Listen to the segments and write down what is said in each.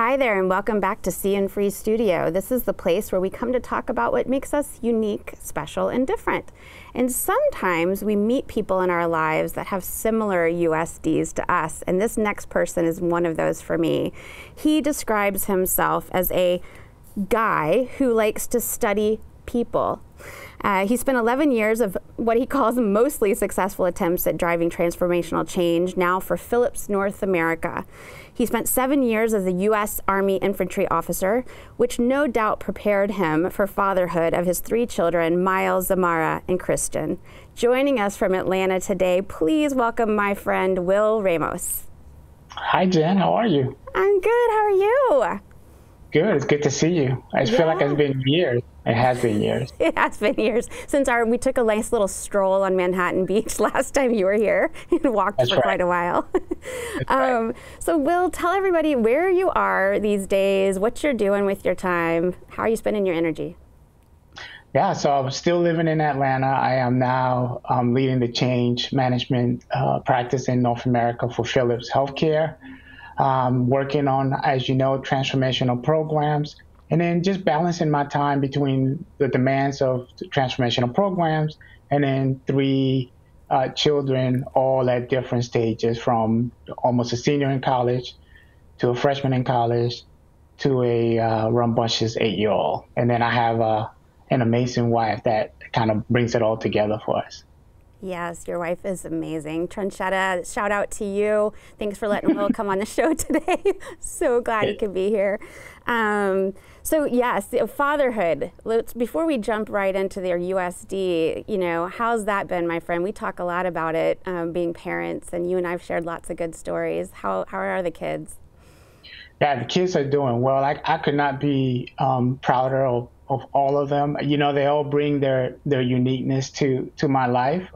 Hi there, and welcome back to See and Free Studio. This is the place where we come to talk about what makes us unique, special, and different. And sometimes we meet people in our lives that have similar USDs to us, and this next person is one of those for me. He describes himself as a guy who likes to study people. He spent 11 years of what he calls mostly successful attempts at driving transformational change, now for Philips North America. He spent 7 years as a U.S. Army infantry officer, which no doubt prepared him for fatherhood of his 3 children, Miles, Zamara, and Christian. Joining us from Atlanta today, please welcome my friend, Wil Ramos. Hi, Jen. How are you? I'm good. How are you? Good. It's good to see you. I feel like it's been years. It has been years. It has been years since we took a nice little stroll on Manhattan Beach last time you were here and walked for quite a while. So Wil, tell everybody where you are these days, what you're doing with your time, how are you spending your energy? Yeah, so I'm still living in Atlanta. I am now leading the change management practice in North America for Philips Healthcare. Working on, as you know, transformational programs, and then just balancing my time between the demands of the transformational programs and then 3 children, all at different stages, from almost a senior in college to a freshman in college to a rambunctious 8-year-old. And then I have an amazing wife that kind of brings it all together for us. Yes, your wife is amazing. Tranchetta, shout out to you. Thanks for letting Wil come on the show today. So glad he could be here. So yes, fatherhood. Before we jump right into their USD, how's that been, my friend? We talk a lot about it, being parents, and you and I have shared lots of good stories. How are the kids? Yeah, the kids are doing well. I could not be prouder of all of them. They all bring their uniqueness to my life.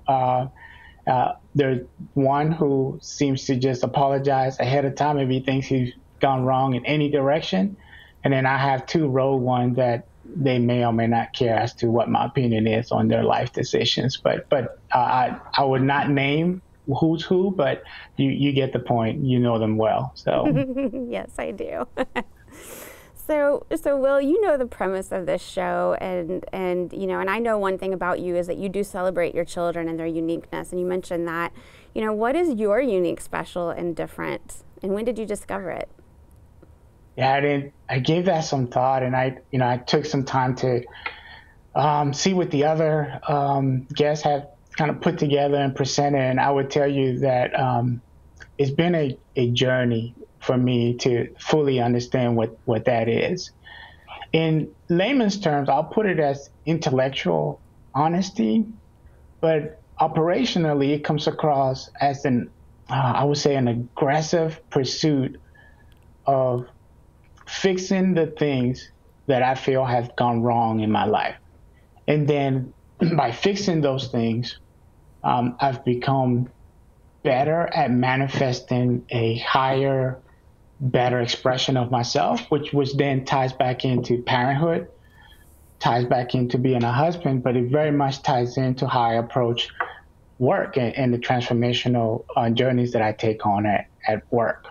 There's one who seems to just apologize ahead of time if he thinks he's gone wrong in any direction. And then I have 2 rogue ones that they may or may not care as to what my opinion is on their life decisions. But I would not name who's who, but you get the point. You know them well. So yes, I do. So Wil, you know the premise of this show, and I know one thing about you is that you do celebrate your children and their uniqueness, and you mentioned that. What is your unique, special, and different, and when did you discover it? Yeah, I gave that some thought, and I took some time to see what the other guests have kind of put together and presented, and I would tell you that it's been a journey for me to fully understand what that is. In layman's terms, I'll put it as intellectual honesty, but operationally it comes across as I would say an aggressive pursuit of fixing the things that I feel have gone wrong in my life. And then by fixing those things, I've become better at manifesting a higher, better expression of myself, which then ties back into parenthood, ties back into being a husband, but it very much ties into how I approach work and the transformational journeys that I take on at work.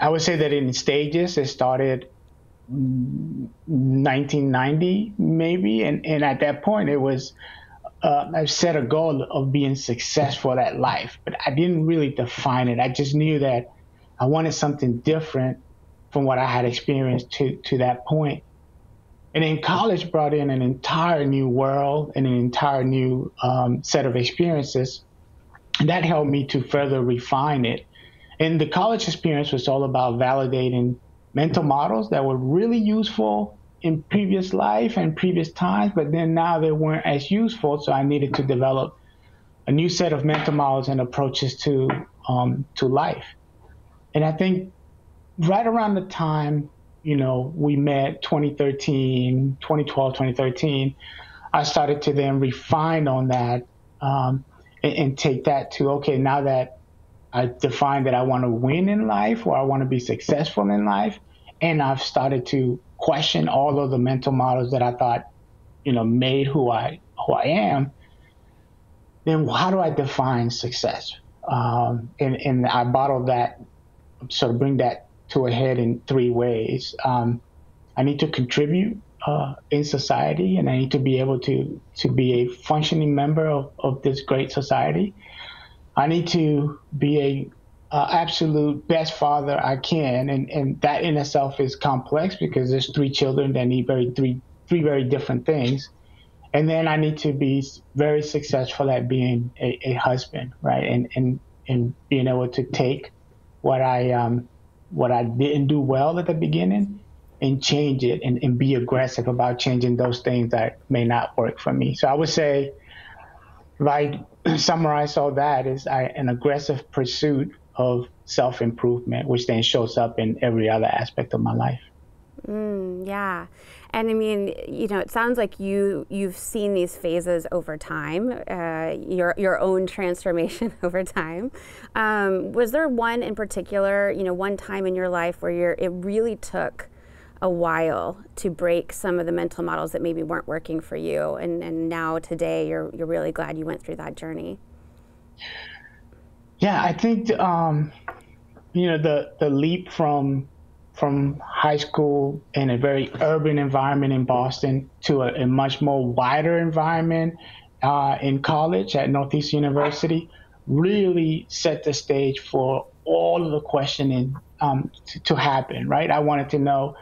I would say that in stages, it started 1990 maybe, and at that point it was I set a goal of being successful at life, but I didn't really define it. I just knew that I wanted something different from what I had experienced to that point. And then college brought in an entire new world and an entire new set of experiences. And that helped me to further refine it. And the college experience was all about validating mental models that were really useful in previous life and previous times, but then now they weren't as useful. So I needed to develop a new set of mental models and approaches to life. And I think right around the time, we met 2013, 2012, 2013, I started to then refine on that and take that to, okay, now that I defined that I want to win in life or I want to be successful in life, and I've started to question all of the mental models that I thought, made who I am, then how do I define success? And I bottled that, sort of bring that to a head in three ways. I need to contribute in society, and I need to be able to be a functioning member of this great society. I need to be a absolute best father I can, and that in itself is complex because there's three children that need three very different things. And then I need to be very successful at being a husband, right? And being able to take what I didn't do well at the beginning and change it and be aggressive about changing those things that may not work for me. So I would say, if I summarize all that, is an aggressive pursuit of self-improvement, which then shows up in every other aspect of my life. Yeah. And I mean, you know, it sounds like you've seen these phases over time, your own transformation over time. Was there one in particular, you know, one time in your life where it really took a while to break some of the mental models that maybe weren't working for you, and now today you're really glad you went through that journey? Yeah, I think you know, the leap from high school in a very urban environment in Boston to a much more wider environment in college at Northeast University really set the stage for all of the questioning to happen, right? I wanted to know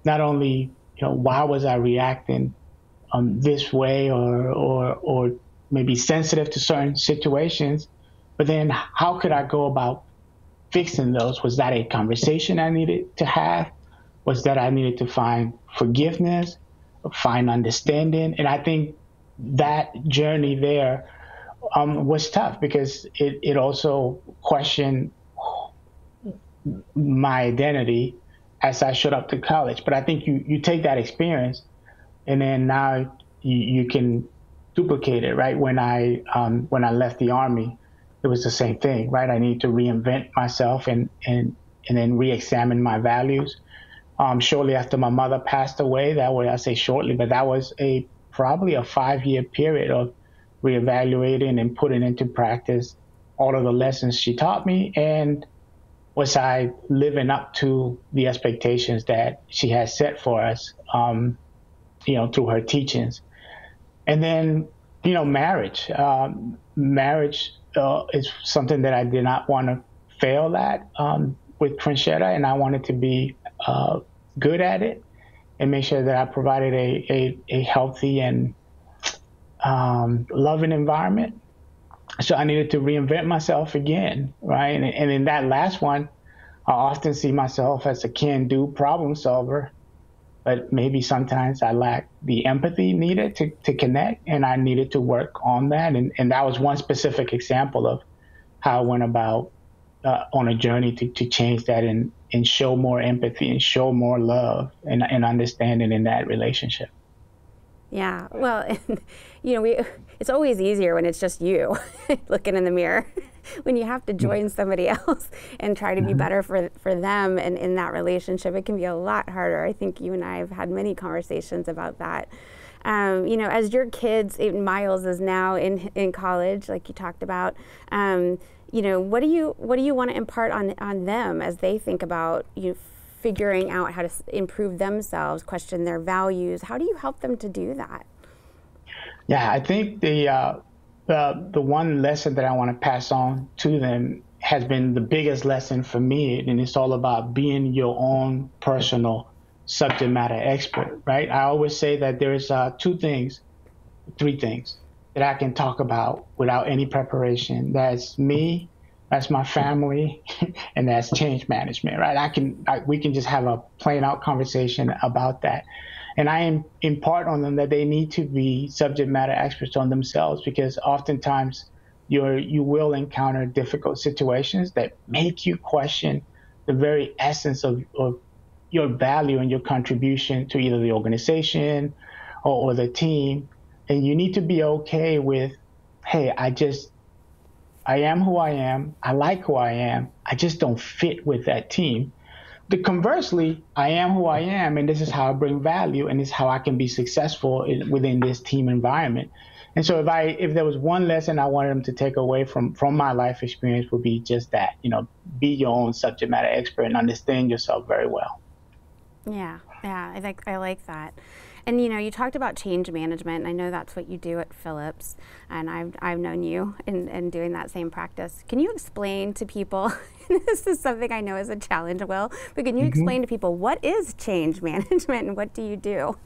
not only, you know, why was I reacting this way or maybe sensitive to certain situations, but then how could I go about fixing those? Was that a conversation I needed to have? Was that I needed to find forgiveness, find understanding? And I think that journey there was tough because it also questioned my identity as I showed up to college. But I think you take that experience and then now you can duplicate it, right? When I left the Army, it was the same thing, right? I need to reinvent myself and then re-examine my values. Shortly after my mother passed away, that way I say shortly, but that was probably a 5-year period of reevaluating and putting into practice all of the lessons she taught me, and was I living up to the expectations that she had set for us, you know, through her teachings. And then, you know, marriage is something that I did not want to fail at with Trinchetta, and I wanted to be good at it and make sure that I provided a healthy and loving environment. So I needed to reinvent myself again, right? And in that last one, I often see myself as a can-do problem solver, but maybe sometimes I lack the empathy needed to connect, and I needed to work on that. And that was one specific example of how I went about on a journey to change that and show more empathy and show more love and understanding in that relationship. Yeah, well, and, you know, it's always easier when it's just you looking in the mirror. When you have to join somebody else and try to be better for them and in that relationship, it can be a lot harder. I think you and I have had many conversations about that. You know, as your kids, Miles is now in college, like you talked about, you know, what do you want to impart on them as they think about figuring out how to improve themselves, question their values? How do you help them to do that? Yeah, I think the one lesson that I want to pass on to them has been the biggest lesson for me, and it's all about being your own personal subject matter expert, right? I always say that there's three things that I can talk about without any preparation. That's me, that's my family, and that's change management, right? We can just have a plain out conversation about that. And I impart on them that they need to be subject matter experts on themselves, because oftentimes you will encounter difficult situations that make you question the very essence of your value and your contribution to either the organization or the team. And you need to be okay with, hey, I am who I am. I like who I am. I just don't fit with that team. the conversely, I am who I am, and this is how I bring value, and this is how I can be successful within this team environment. And so, if there was one lesson I wanted them to take away from my life experience, would be just that, be your own subject matter expert and understand yourself very well. Yeah, I like that. And you talked about change management, and I know that's what you do at Philips, and I've known you in doing that same practice. Can you explain to people, this is something I know is a challenge, Will, but can you explain to people what is change management and what do you do?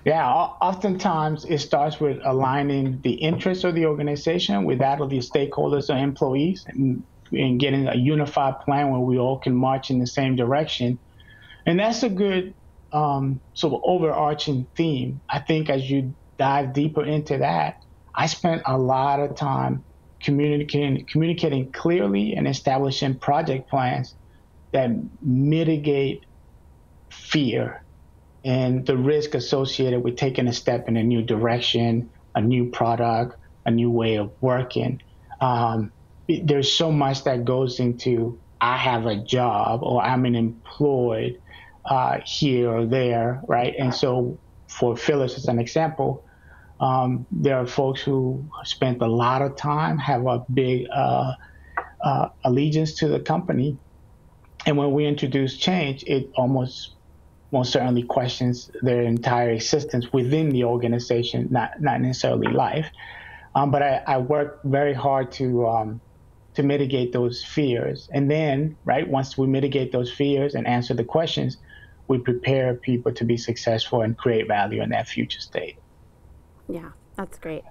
Yeah, oftentimes it starts with aligning the interests of the organization with that of the stakeholders or employees, and getting a unified plan where we all can march in the same direction. And that's a good sort of overarching theme. I think as you dive deeper into that, I spent a lot of time communicating clearly and establishing project plans that mitigate fear and the risk associated with taking a step in a new direction, a new product, a new way of working. There's so much that goes into, I have a job or I'm an employed here or there, right? And so for Phyllis, as an example, there are folks who spent a lot of time, have a big allegiance to the company. And when we introduce change, it most certainly questions their entire existence within the organization, not necessarily life. But I work very hard to mitigate those fears. And then, right, once we mitigate those fears and answer the questions, we prepare people to be successful and create value in that future state. Yeah, that's great.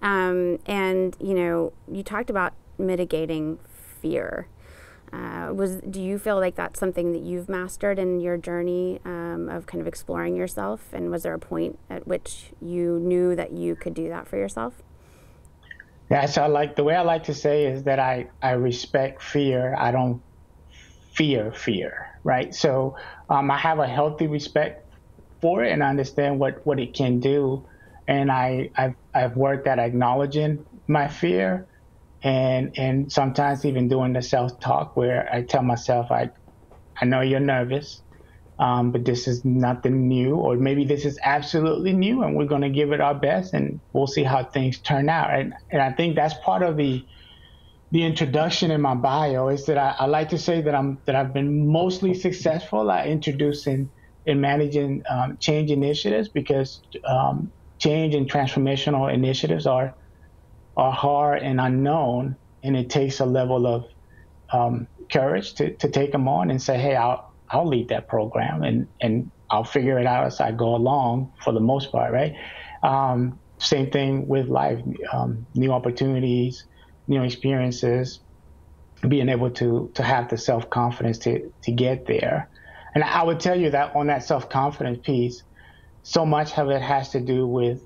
And, you talked about mitigating fear. Do you feel like that's something that you've mastered in your journey of kind of exploring yourself? And was there a point at which you knew that you could do that for yourself? Yeah, so the way I like to say is that I respect fear. I don't fear, right? So I have a healthy respect for it, and I understand what it can do. And I've worked at acknowledging my fear, and sometimes even doing the self-talk where I tell myself, I know you're nervous, but this is nothing new, or maybe this is absolutely new, and we're going to give it our best, and we'll see how things turn out. And I think that's part of the introduction in my bio, is that I like to say that I've been mostly successful at introducing and managing change initiatives, because change and transformational initiatives are hard and unknown, and it takes a level of courage to take them on and say, hey, I'll lead that program and I'll figure it out as I go along, for the most part, right? Same thing with life, new opportunities, new experiences, being able to have the self-confidence to get there. And I would tell you that on that self-confidence piece, so much of it has to do with,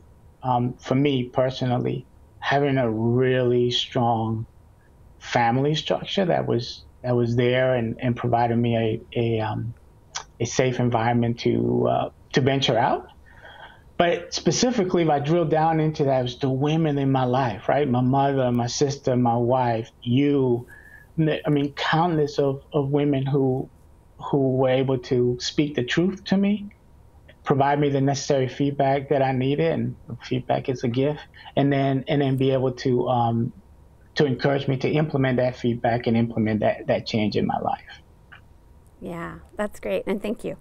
for me personally, having a really strong family structure that was there and provided me a safe environment to venture out. But specifically, if I drill down into that, it was the women in my life, right? My mother, my sister, my wife, you. I mean, countless of women who were able to speak the truth to me, provide me the necessary feedback that I needed, and feedback is a gift, and then be able to encourage me to implement that feedback and implement that change in my life. Yeah, that's great, and thank you.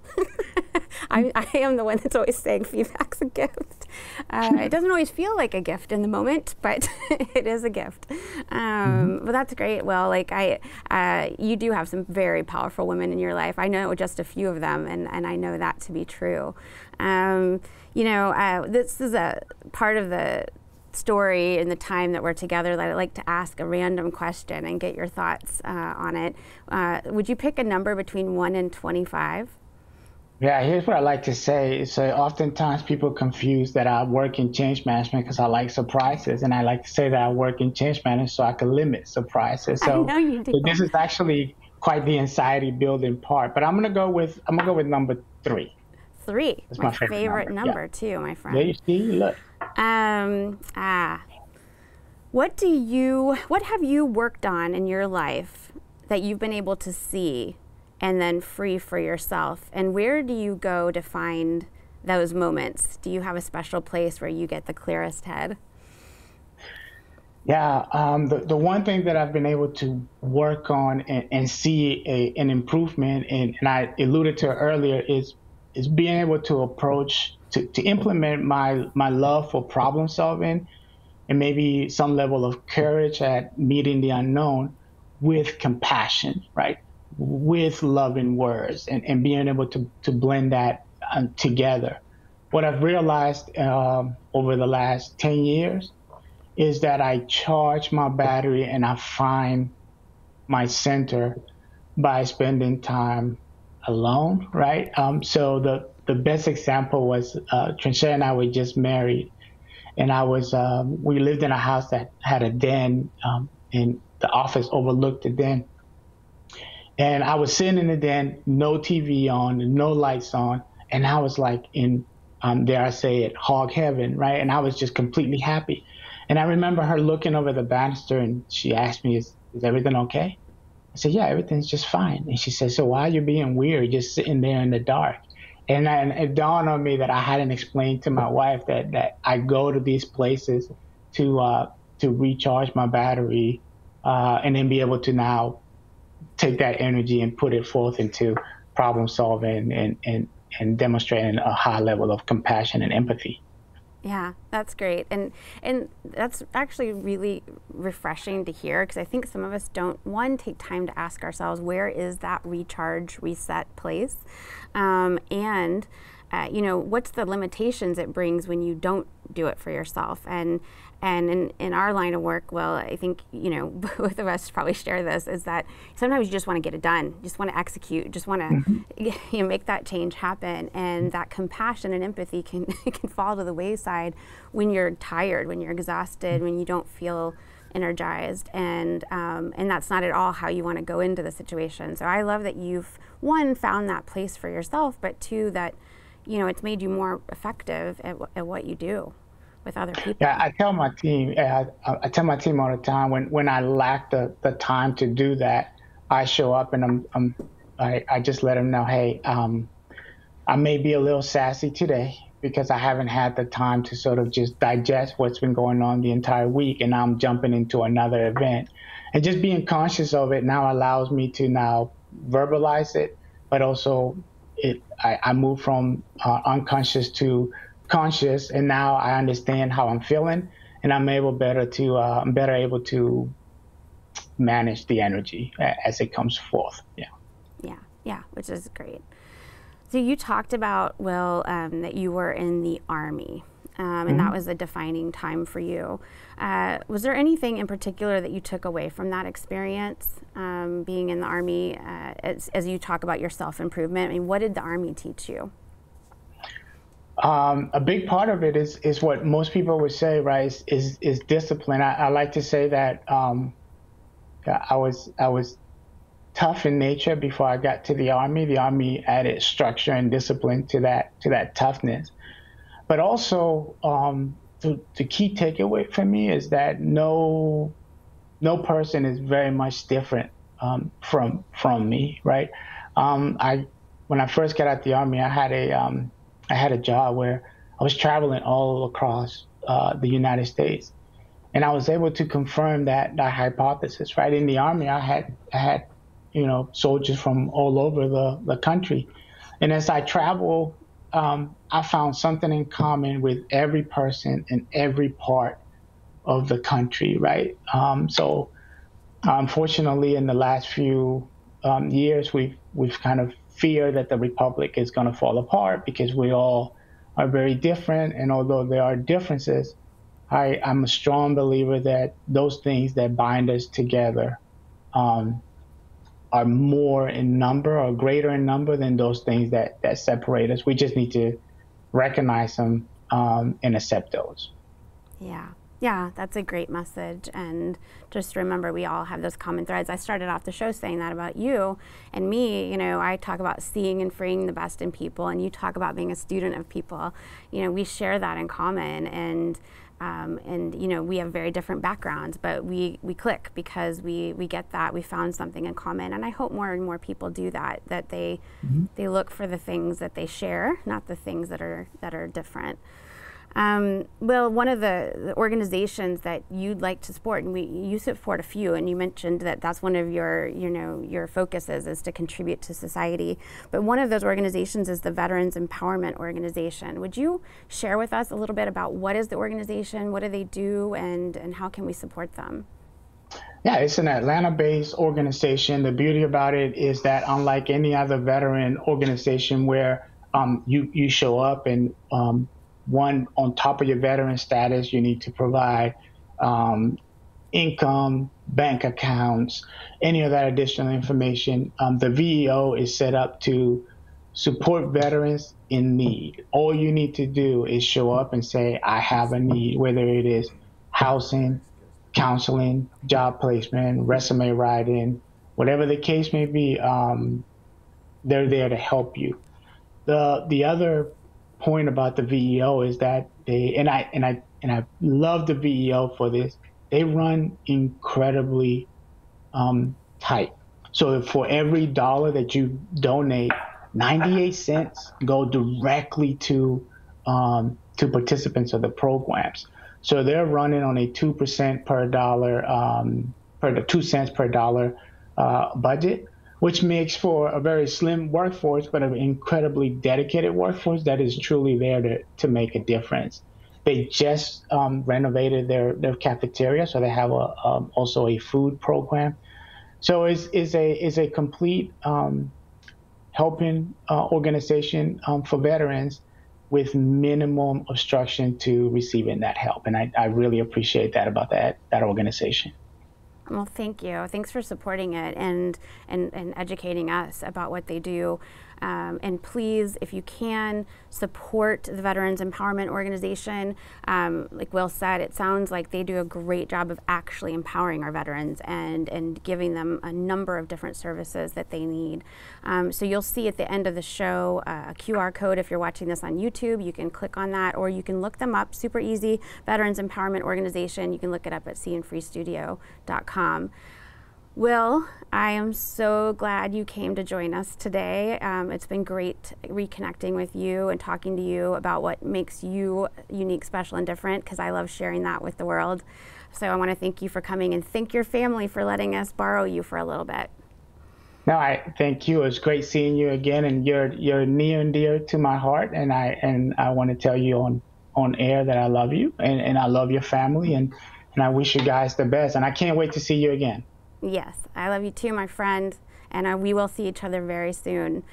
I am the one that's always saying feedback's a gift. It doesn't always feel like a gift in the moment, but it is a gift. But that's great. Well, you do have some very powerful women in your life. I know just a few of them, and I know that to be true. This is a part of the story in the time that we're together that I'd like to ask a random question and get your thoughts on it. Would you pick a number between 1 and 25? Yeah, here's what I like to say. So oftentimes people confuse that I work in change management because I like surprises, and I like to say that I work in change management so I can limit surprises. So, I know you do. So this is actually quite the anxiety building part. But I'm gonna go with number 3. 3. That's my favorite number too, my friend. There you see, look. What have you worked on in your life that you've been able to see and then free for yourself. And where do you go to find those moments? Do you have a special place where you get the clearest head? Yeah, the one thing that I've been able to work on and see an improvement in, and I alluded to earlier, is being able to approach, to implement my love for problem solving and maybe some level of courage at meeting the unknown with compassion, right? With loving words and being able to blend that together. What I've realized over the last 10 years is that I charge my battery and I find my center by spending time alone, right? So the best example was Tricia and I were just married, and we lived in a house that had a den, and the office overlooked the den. And I was sitting in the den, no TV on, no lights on, and I was like in, dare I say it, hog heaven, right? And I was just completely happy. And I remember her looking over the banister, and she asked me, is everything okay? I said, yeah, everything's just fine. And she said, so why are you being weird, just sitting there in the dark? And it dawned on me that I hadn't explained to my wife that I go to these places to recharge my battery, and then be able to now take that energy and put it forth into problem solving and demonstrating a high level of compassion and empathy. Yeah, that's great. And that's actually really refreshing to hear, because I think some of us don't, one, take time to ask ourselves, where is that recharge, reset place? And what's the limitations it brings when you don't do it for yourself? And in our line of work, well, I think, both of us probably share this, is that sometimes you just want to get it done, you just want to execute, just want to make that change happen. And that compassion and empathy can fall to the wayside when you're tired, when you're exhausted, when you don't feel energized. And that's not at all how you want to go into the situation. So I love that you've, one, found that place for yourself, but two, that it's made you more effective at what you do with other people. Yeah, I tell my team all the time, when I lack the time to do that, I show up and I just let them know, hey, I may be a little sassy today because I haven't had the time to sort of just digest what's been going on the entire week, and I'm jumping into another event. And just being conscious of it now allows me to now verbalize it, but also I move from unconscious to conscious, and now I understand how I'm feeling, and I'm better able to manage the energy as it comes forth. Yeah, which is great. So you talked about, Wil, that you were in the Army, and that was a defining time for you. Was there anything in particular that you took away from that experience, being in the Army, as you talk about your self-improvement? I mean, what did the Army teach you? A big part of it is what most people would say, right? Is discipline. I like to say that I was tough in nature before I got to the Army. The Army added structure and discipline to that toughness. But also, the key takeaway for me is that no person is very much different from me, right? When I first got out the Army, I had a job where I was traveling all across the United States, and I was able to confirm that hypothesis. Right, in the Army, I had soldiers from all over the country, and as I travel, I found something in common with every person in every part of the country. Right, so unfortunately, in the last few years, we've kind of fear that the republic is going to fall apart because we all are very different. And although there are differences, I'm a strong believer that those things that bind us together are more in number or greater in number than those things that separate us. We just need to recognize them and accept those. Yeah, that's a great message. And just remember, we all have those common threads. I started off the show saying that about you and me. I talk about seeing and freeing the best in people, and you talk about being a student of people. We share that in common. And And you know, we have very different backgrounds, but we click because we get that we found something in common. And I hope more and more people do that, that they look for the things that they share, not the things that are different. Wil, one of the organizations that you'd like to support, and you support a few, and you mentioned that that's one of your, you know, your focuses is to contribute to society. But one of those organizations is the Veterans Empowerment Organization. Would you share with us a little bit about what is the organization, what do they do, and how can we support them? Yeah, it's an Atlanta-based organization. The beauty about it is that unlike any other veteran organization where you show up and one, on top of your veteran status, you need to provide income, bank accounts, any of that additional information. The VEO is set up to support veterans in need. All you need to do is show up and say, I have a need, whether it is housing, counseling, job placement, resume writing, whatever the case may be, they're there to help you. The other point about the VEO is that I love the VEO for this. They run incredibly tight. So for every dollar that you donate, 98 cents go directly to participants of the programs. So they're running on a 2% per dollar, 2 cents per dollar budget, which makes for a very slim workforce, but an incredibly dedicated workforce that is truly there to make a difference. They just renovated their cafeteria, so they have also a food program. So it's a complete helping organization for veterans with minimum obstruction to receiving that help. And I really appreciate that about that organization. Well, thank you. Thanks for supporting it and educating us about what they do. And please, if you can, support the Veterans Empowerment Organization. Like Wil said, it sounds like they do a great job of actually empowering our veterans and giving them a number of different services that they need. So you'll see at the end of the show a QR code. If you're watching this on YouTube, you can click on that, or you can look them up. Super easy. Veterans Empowerment Organization. You can look it up at seeandfreestudio.com. Wil, I am so glad you came to join us today. It's been great reconnecting with you and talking to you about what makes you unique, special, and different, because I love sharing that with the world. So I want to thank you for coming, and thank your family for letting us borrow you for a little bit. No, I thank you. It's great seeing you again, and you're near and dear to my heart, and I want to tell you on air that I love you, and I love your family, and I wish you guys the best, and I can't wait to see you again. Yes, I love you too, my friend, and we will see each other very soon.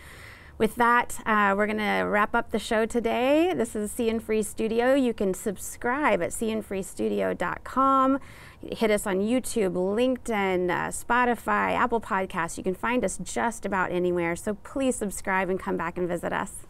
With that, we're going to wrap up the show today. This is See and Free Studio. You can subscribe at seeandfreestudio.com. Hit us on YouTube, LinkedIn, Spotify, Apple Podcasts. You can find us just about anywhere, so please subscribe and come back and visit us.